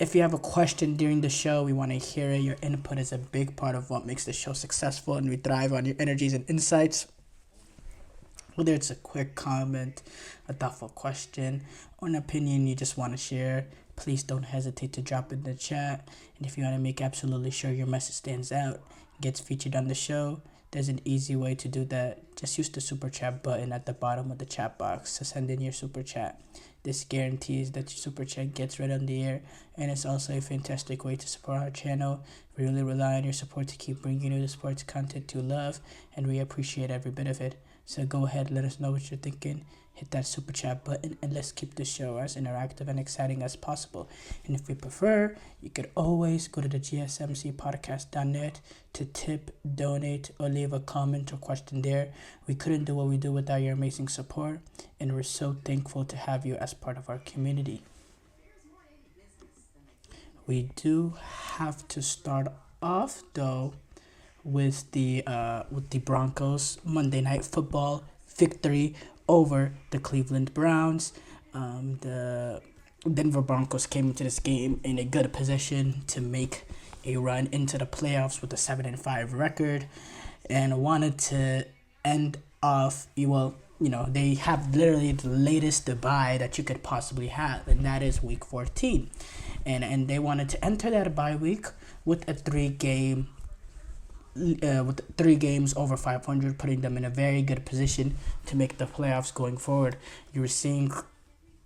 If you have a question during the show, we want to hear it. Your input is a big part of what makes the show successful, and we thrive on your energies and insights. Whether it's a quick comment, a thoughtful question, or an opinion you just want to share, please don't hesitate to drop it in the chat. And if you want to make absolutely sure your message stands out, gets featured on the show, there's an easy way to do that. Just use the super chat button at the bottom of the chat box to send in your super chat. This guarantees that your super chat gets read on the air, and it's also a fantastic way to support our channel. We really rely on your support to keep bringing you the sports content you love, and we appreciate every bit of it. So go ahead, let us know what you're thinking. Hit that super chat button, and let's keep the show as interactive and exciting as possible. And if you prefer, you could always go to the gsmcpodcast.net to tip, donate, or leave a comment or question there. We couldn't do what we do without your amazing support, and we're so thankful to have you as part of our community. We do have to start off though with the Broncos Monday Night Football victory over the Cleveland Browns. The Denver Broncos came into this game in a good position to make a run into the playoffs with a 7-5 record, and wanted to end off. They have literally the latest bye that you could possibly have, and that is Week 14, and they wanted to enter that bye week with a with 3 games over 500, putting them in a very good position to make the playoffs going forward. You were seeing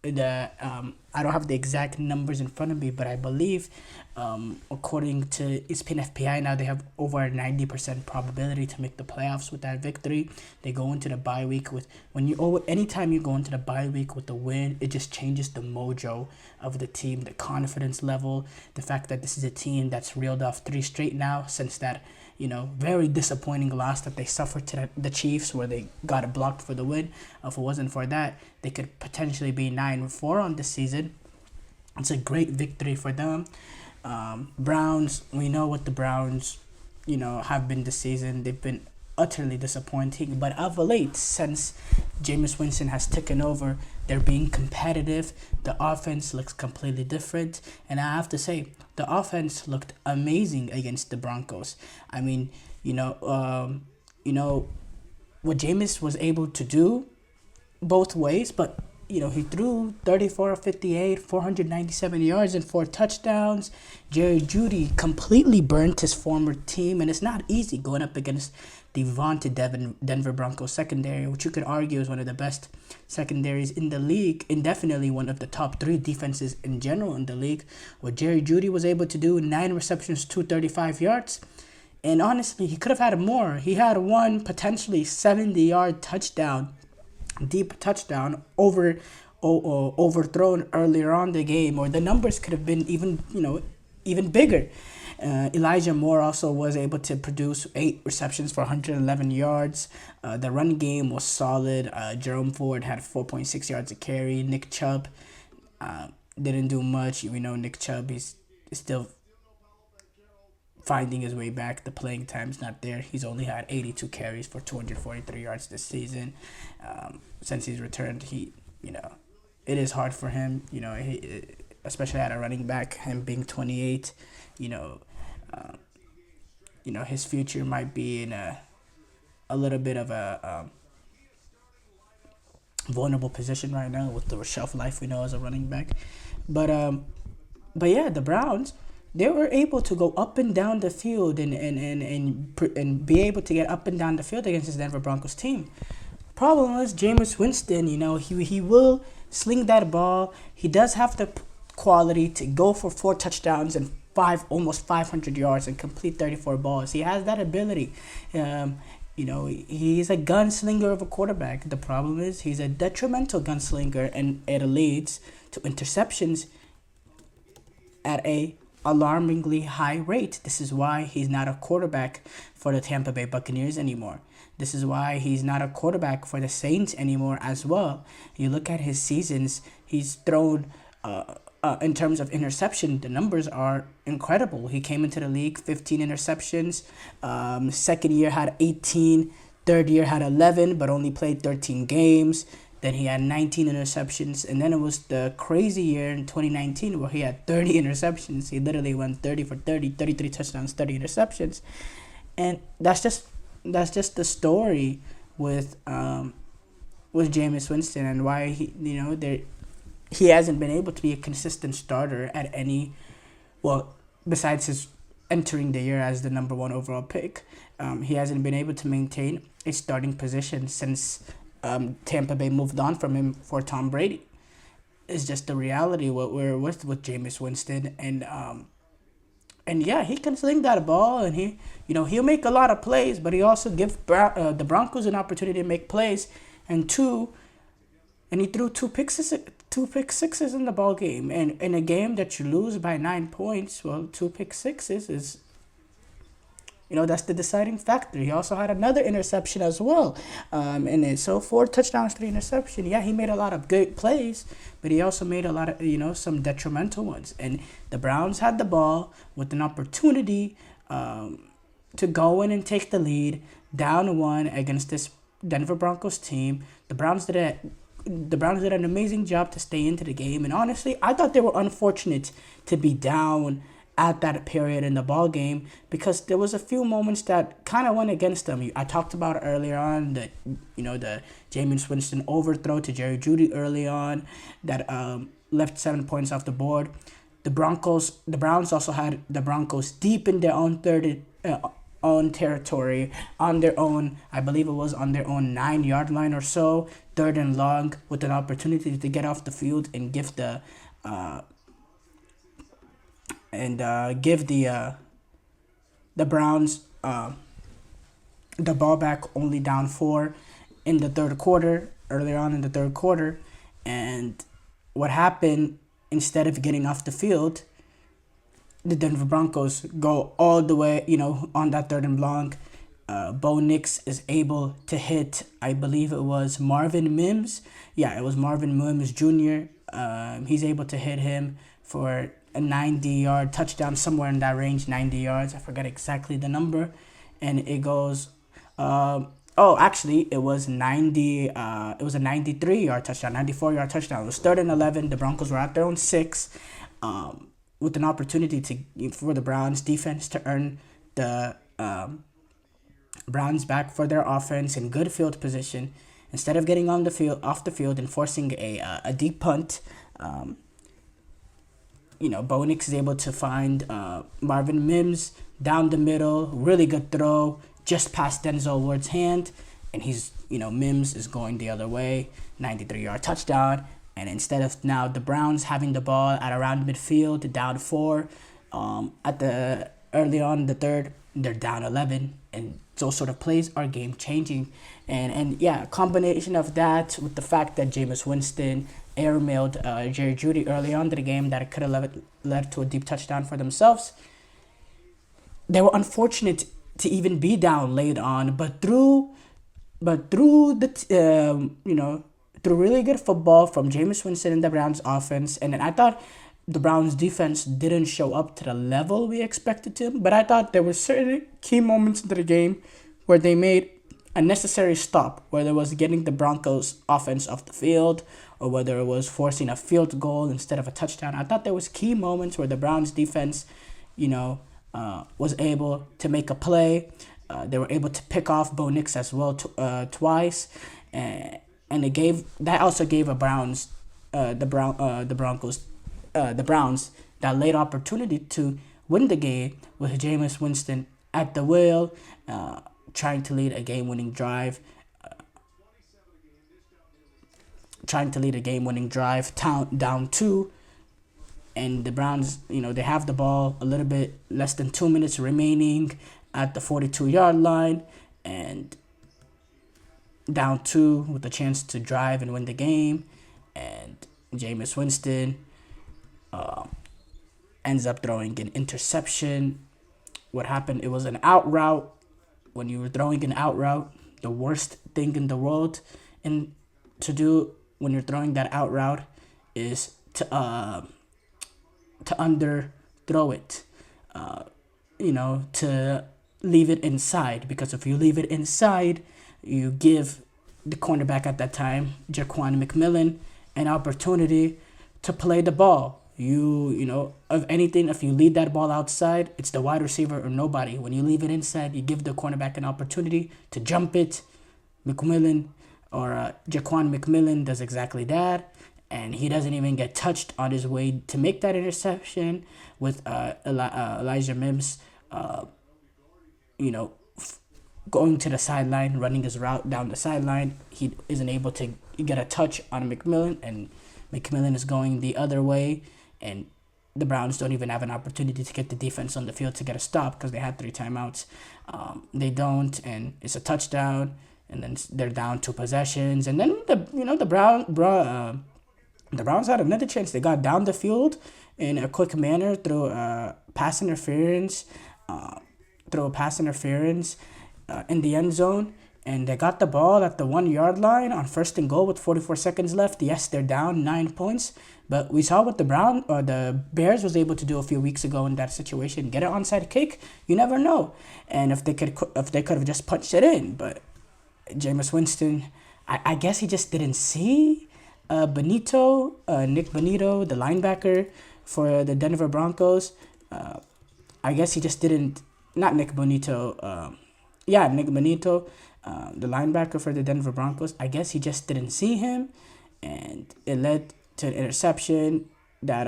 the I don't have the exact numbers in front of me, but I believe according to ESPN FPI now, they have over a 90% probability to make the playoffs with that victory. They go into the bye week with anytime you go into the bye week with a win, it just changes the mojo of the team, the confidence level, the fact that this is a team that's reeled off 3 straight now since that very disappointing loss that they suffered to the Chiefs, where they got it blocked for the win. If it wasn't for that, they could potentially be 9-4 on this season. It's a great victory for them. Browns, we know what the Browns, have been this season. They've been utterly disappointing, but of late, since Jameis Winston has taken over, they're being competitive. The offense looks completely different, and I have to say, the offense looked amazing against the Broncos. I mean, what Jameis was able to do both ways, but he threw 34 of 58, 497 yards and 4 touchdowns. Jerry Jeudy completely burnt his former team, and it's not easy going up against the vaunted Denver Broncos secondary, which you could argue is one of the best secondaries in the league, and definitely one of the top 3 defenses in general in the league. What Jerry Jeudy was able to do, 9 receptions, 235 yards. And honestly, he could have had more. He had one potentially 70-yard touchdown, deep touchdown, overthrown earlier on the game, or the numbers could have been even bigger. Elijah Moore also was able to produce 8 receptions for 111 yards. The run game was solid. Jerome Ford had 4.6 yards a carry. Nick Chubb didn't do much. We know Nick Chubb is still finding his way back. The playing time's not there. He's only had 82 carries for 243 yards this season. Since he's returned, it is hard for him, especially at a running back, him being 28, his future might be in a little bit of a vulnerable position right now with the shelf life we know as a running back. But yeah, the Browns, they were able to go up and down the field and be able to get up and down the field against this Denver Broncos team. Problem is Jameis Winston, he will sling that ball. He does have the quality to go for 4 touchdowns and almost 500 yards and complete 34 balls. He has that ability. He's a gunslinger of a quarterback. The problem is he's a detrimental gunslinger, and it leads to interceptions at a alarmingly high rate. This is why he's not a quarterback for the Tampa Bay Buccaneers anymore. This is why he's not a quarterback for the Saints anymore as well. You look at his seasons, he's thrown, in terms of interception, the numbers are incredible. He came into the league, 15 interceptions. Second year had 18. Third year had 11, but only played 13 games. Then he had 19 interceptions, and then it was the crazy year in 2019 where he had 30 interceptions. He literally went 30 for 30, 33 touchdowns, 30 interceptions, and that's just the story with Jameis Winston, and why he hasn't been able to be a consistent starter at any, well, besides his entering the year as the number one overall pick. He hasn't been able to maintain a starting position since Tampa Bay moved on from him for Tom Brady. It's just the reality what we're with Jameis Winston, and yeah, he can sling that ball, and he'll make a lot of plays, but he also give the Broncos an opportunity to make plays, and he threw two pick sixes in the ball game, and in a game that you lose by 9 points, well, two pick sixes is, that's the deciding factor. He also had another interception as well. So 4 touchdowns, 3 interceptions. Yeah, he made a lot of good plays, but he also made a lot of, some detrimental ones. And the Browns had the ball with an opportunity to go in and take the lead, down one against this Denver Broncos team. The Browns did an amazing job to stay into the game. And honestly, I thought they were unfortunate to be down at that period in the ball game, because there was a few moments that kind of went against them. I talked about earlier on that the Jameis Winston overthrow to Jerry Jeudy early on that left 7 points off the board. The Browns also had the Broncos deep in their own territory, on their own, I believe it was on their own 9-yard line or so, 3rd and long, with an opportunity to get off the field and give the Browns the ball back, only down 4 in the third quarter, earlier on in the third quarter. And what happened, instead of getting off the field, the Denver Broncos go all the way, on that 3rd and long. Bo Nix is able to hit, I believe it was Marvin Mims. Yeah, it was Marvin Mims Jr. He's able to hit him for a 90-yard touchdown, somewhere in that range, 90 yards. I forget exactly the number. And it goes, actually, it was 90. It was a 93-yard touchdown, 94-yard touchdown. It was 3rd and 11. The Broncos were at their own 6, with an opportunity for the Browns defense to earn the Browns back for their offense in good field position. Instead of getting off the field and forcing a deep punt, Bo Nix is able to find Marvin Mims down the middle, really good throw, just past Denzel Ward's hand, and Mims is going the other way, 93-yard touchdown. And instead of now the Browns having the ball at around midfield, down 4, early on in the third, they're down 11, and those sort of plays are game changing. And yeah, combination of that with the fact that Jameis Winston airmailed Jerry Jeudy early on to the game, that it could have led to a deep touchdown for themselves. They were unfortunate to even be down late on, but through really good football from Jameis Winston and the Browns offense, and then I thought the Browns defense didn't show up to the level we expected to, but I thought there were certain key moments into the game where they made a necessary stop, whether it was getting the Broncos offense off the field or whether it was forcing a field goal instead of a touchdown. I thought there was key moments where the Browns defense, was able to make a play. They were able to pick off Bo Nix as well twice, and that also gave the Browns that late opportunity to win the game with Jameis Winston at the wheel, trying to lead a game-winning drive. Down 2, and the Browns, they have the ball a little bit less than 2 minutes remaining at the 42-yard line, and down 2 with a chance to drive and win the game. And Jameis Winston ends up throwing an interception. What happened? It was an out route. When you were throwing an out route, the worst thing in the world to do when you're throwing that out route is to underthrow it. To leave it inside, because if you leave it inside, you give the cornerback at that time, Jaquan McMillan, an opportunity to play the ball. You know, of anything, if you lead that ball outside, it's the wide receiver or nobody. When you leave it inside, you give the cornerback an opportunity to jump it. McMillan Jaquan McMillan does exactly that, and he doesn't even get touched on his way to make that interception with Elijah Mims, you know, going to the sideline, running his route down the sideline. He isn't able to get a touch on McMillan, and McMillan is going the other way, and the Browns don't even have an opportunity to get the defense on the field to get a stop because they had 3 timeouts. They don't, and it's a touchdown, and then they're down 2 possessions, and then the Browns had another chance. They got down the field in a quick manner through pass interference, in the end zone, and they got the ball at the 1-yard line on 1st and goal with 44 seconds left. Yes, they're down 9 points, but we saw what the Bears was able to do a few weeks ago in that situation. Get an onside kick, you never know, and if they could have just punched it in, but Jameis Winston, I guess he just didn't see Nick Bonito, the linebacker for the Denver Broncos. I guess he just didn't. Not Nick Bonito. Nick Bonito, the linebacker for the Denver Broncos. I guess he just didn't see him, and it led to an interception that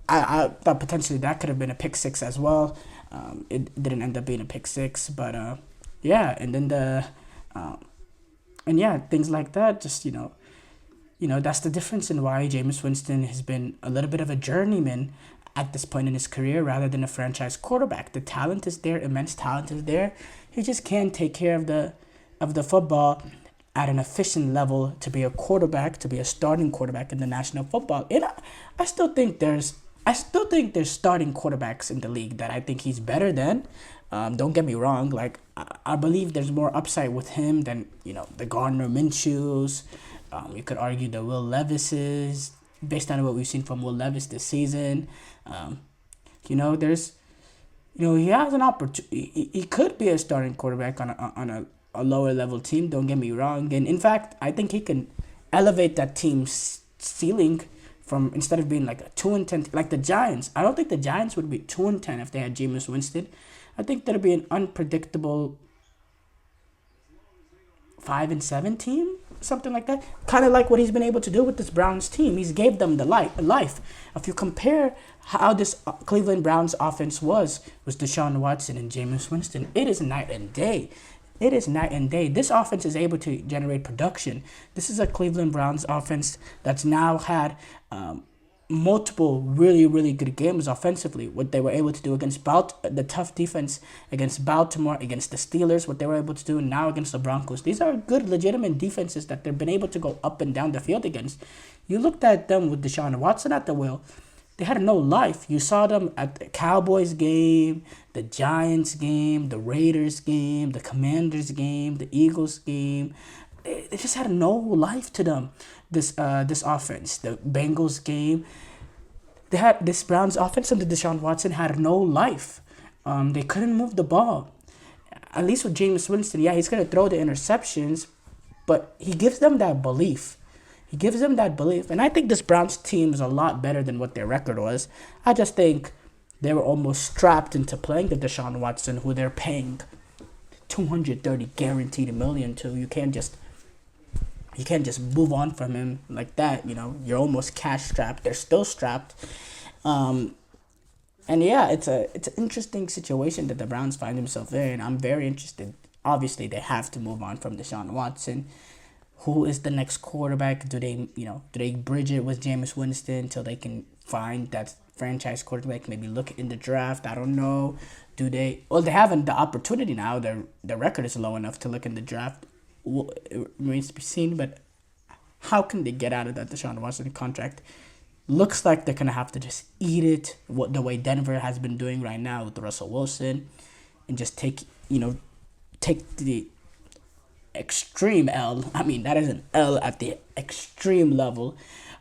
I thought potentially that could have been a pick six as well. It didn't end up being a pick six, but and then things like that. Just that's the difference in why Jameis Winston has been a little bit of a journeyman at this point in his career rather than a franchise quarterback. The talent is there, immense talent is there. He just can't take care of the football at an efficient level to be a quarterback, to be a starting quarterback in the National Football. And I still think there's starting quarterbacks in the league that I think he's better than. Don't get me wrong. Like I believe there's more upside with him than the Gardner Minshews. You could argue the Will Levises, based on what we've seen from Will Levis this season. There's he has an opportunity. He could be a starting quarterback on a lower level team. Don't get me wrong. And in fact, I think he can elevate that team's ceiling from, instead of being like a 2-10 like the Giants. I don't think the Giants would be 2-10 if they had Jameis Winston. I think that'd be an unpredictable 5-7 team, something like that. Kind of like what he's been able to do with this Browns team. He's gave them the life. If you compare how this Cleveland Browns offense was Deshaun Watson and Jameis Winston, it is night and day. It is night and day. This offense is able to generate production. This is a Cleveland Browns offense that's now had multiple really, really good games offensively. What they were able to do against the tough defense against Baltimore, against the Steelers, what they were able to do now against the Broncos. These are good, legitimate defenses that they've been able to go up and down the field against. You looked at them with Deshaun Watson at the wheel. They had no life. You saw them at the Cowboys game, the Giants game, the Raiders game, the Commanders game, the Eagles game. They just had no life to them. This offense, the Bengals game, they had this Browns offense under Deshaun Watson had no life. They couldn't move the ball. At least with Jameis Winston, he's gonna throw the interceptions, but he gives them that belief. And I think this Browns team is a lot better than what their record was. I just think they were almost strapped into playing the Deshaun Watson, who they're paying $230 guaranteed million to. You can't just move on from him like that. You're almost cash strapped. They're still strapped. It's an interesting situation that the Browns find themselves in. I'm very interested. Obviously, they have to move on from Deshaun Watson. Who is the next quarterback? Do they bridge it with Jameis Winston till they can find that franchise quarterback? Maybe look in the draft. I don't know. Do they? Well, they haven't the opportunity now. Their record is low enough to look in the draft. It remains to be seen. But how can they get out of that Deshaun Watson contract? Looks like they're gonna have to just eat it. The way Denver has been doing right now with Russell Wilson, and just take the extreme L. I mean, that is an L at the extreme level.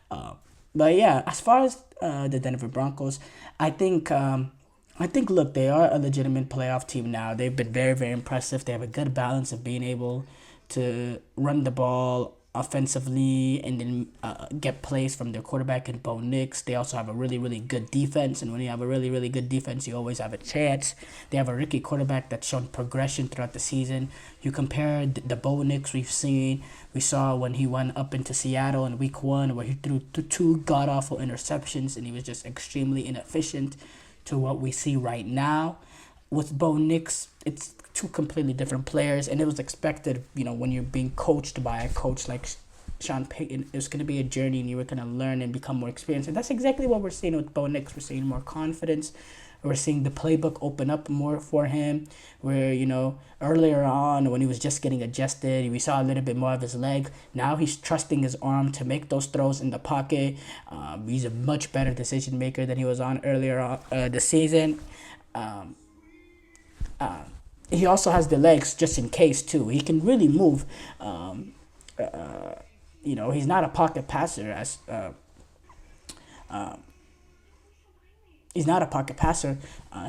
But yeah, as far as the Denver Broncos, I think I think, look, they are a legitimate playoff team now. They've been very, very impressive. They have a good balance of being able to run the ball offensively and then get plays from their quarterback and Bo Nix. They also have a really, really good defense. And when you have a really, really good defense, you always have a chance. They have a rookie quarterback that's shown progression throughout the season. You compare the Bo Nix we saw when he went up into Seattle in week 1 where he threw two god-awful interceptions and he was just extremely inefficient, to what we see right now. With Bo Nix, it's two completely different players, and it was expected, when you're being coached by a coach like Sean Payton, it's going to be a journey and you were going to learn and become more experienced. And that's exactly what we're seeing with Bo Nix. We're seeing more confidence. We're seeing the playbook open up more for him, where, earlier on when he was just getting adjusted, we saw a little bit more of his leg. Now he's trusting his arm to make those throws in the pocket. He's a much better decision maker than he was on earlier on the season. He also has the legs just in case, too. He can really move. He's not a pocket passer he's not a pocket passer.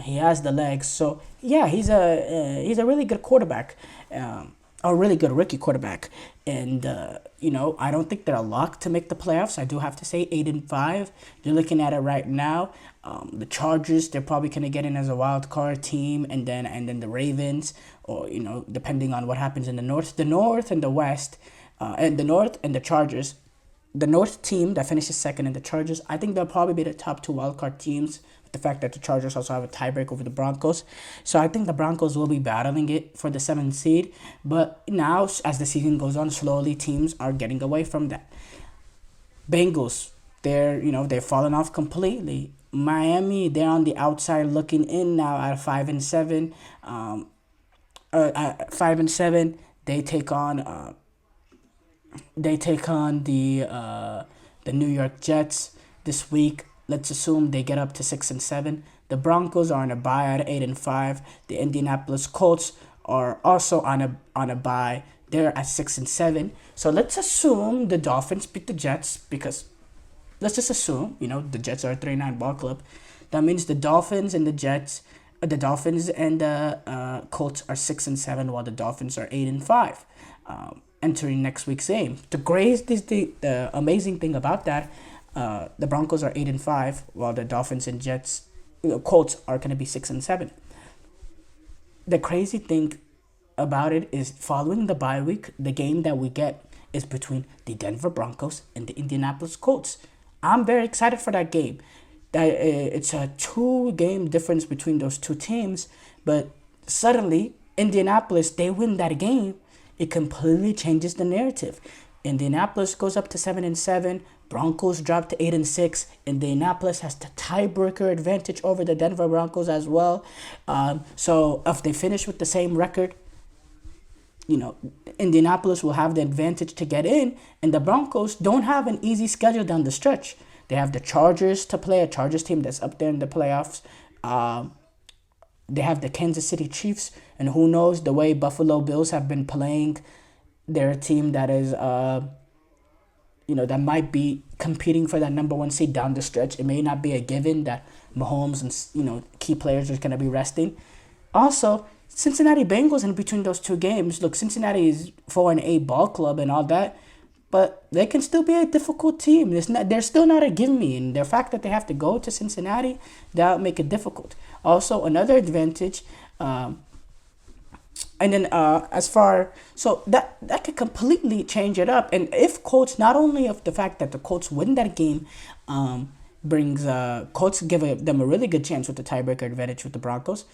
He has the legs. So, yeah, he's a really good quarterback, a really good rookie quarterback. And, I don't think they're a lock to make the playoffs. I do have to say 8-5. You're looking at it right now. The Chargers, they're probably going to get in as a wild card team. And then the Ravens, or, depending on what happens in the North. The North and the West, and the North and the Chargers. The North team that finishes second in the Chargers, I think they'll probably be the top 2 wildcard teams, with the fact that the Chargers also have a tiebreak over the Broncos. So I think the Broncos will be battling it for the 7th seed. But now, as the season goes on, slowly teams are getting away from that. Bengals, they've fallen off completely. Miami, they're on the outside looking in now at 5-7. At 5-7, they take on the New York Jets this week. Let's assume they get up to 6-7. The Broncos are on a bye at 8-5. The Indianapolis Colts are also on a bye. They're at 6-7. So let's assume the Dolphins beat the Jets, because let's just assume the Jets are a 3-9 ball club. That means the Dolphins and the Colts are 6-7, while the Dolphins are 8-5. Entering next week's game. The amazing thing about that, the Broncos are 8-5, while the Dolphins and Colts are going to be 6-7. The crazy thing about it is, following the bye week, the game that we get is between the Denver Broncos and the Indianapolis Colts. I'm very excited for that game. It's a 2-game difference between those two teams, but suddenly Indianapolis, they win that game. It completely changes the narrative. Indianapolis goes up to 7-7. Broncos drop to 8-6. Indianapolis has the tiebreaker advantage over the Denver Broncos as well. So if they finish with the same record, Indianapolis will have the advantage to get in, and the Broncos don't have an easy schedule down the stretch. They have the Chargers to play, a Chargers team that's up there in the playoffs. They have the Kansas City Chiefs, and who knows, the way Buffalo Bills have been playing, they're a team that is, that might be competing for that number 1 seed down the stretch. It may not be a given that Mahomes and, key players are going to be resting. Also, Cincinnati Bengals in between those two games. Look, Cincinnati is 4-8 ball club and all that, but they can still be a difficult team. They're still not a give-me, and the fact that they have to go to Cincinnati, that'll make it difficult. Also, another advantage, and then so that could completely change it up. And if Colts, not only of the fact that the Colts win that game, brings Colts give them a really good chance with the tiebreaker advantage with the Broncos,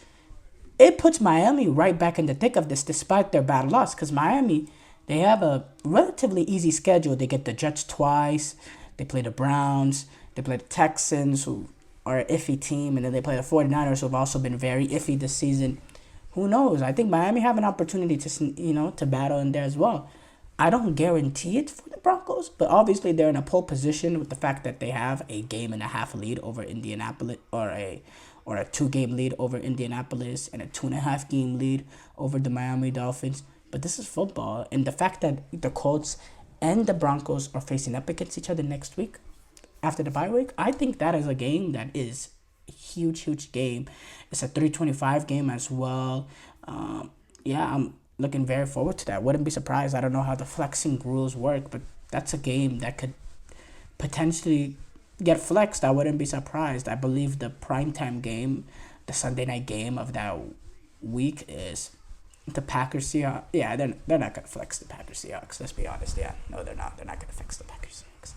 it puts Miami right back in the thick of this, despite their bad loss, because Miami, they have a relatively easy schedule. They get the Jets twice. They play the Browns. They play the Texans, who are an iffy team. And then they play the 49ers, who have also been very iffy this season. Who knows? I think Miami have an opportunity to battle in there as well. I don't guarantee it for the Broncos, but obviously they're in a pole position with the fact that they have a 1.5 game lead over Indianapolis, or a 2-game lead over Indianapolis, and a 2.5 game lead over the Miami Dolphins. But this is football, and the fact that the Colts and the Broncos are facing up against each other next week after the bye week, I think that is a game that is huge game. It's a 325 game as well. Yeah, I'm looking very forward to that. Wouldn't be surprised. I don't know how the flexing rules work, but that's a game that could potentially get flexed. I wouldn't be surprised. I believe the primetime game, the Sunday night game of that week is the Packers Seahawks. Yeah, they're not gonna flex the Packers Seahawks. Let's be honest. Yeah, no, they're not. They're not gonna flex the Packers Seahawks.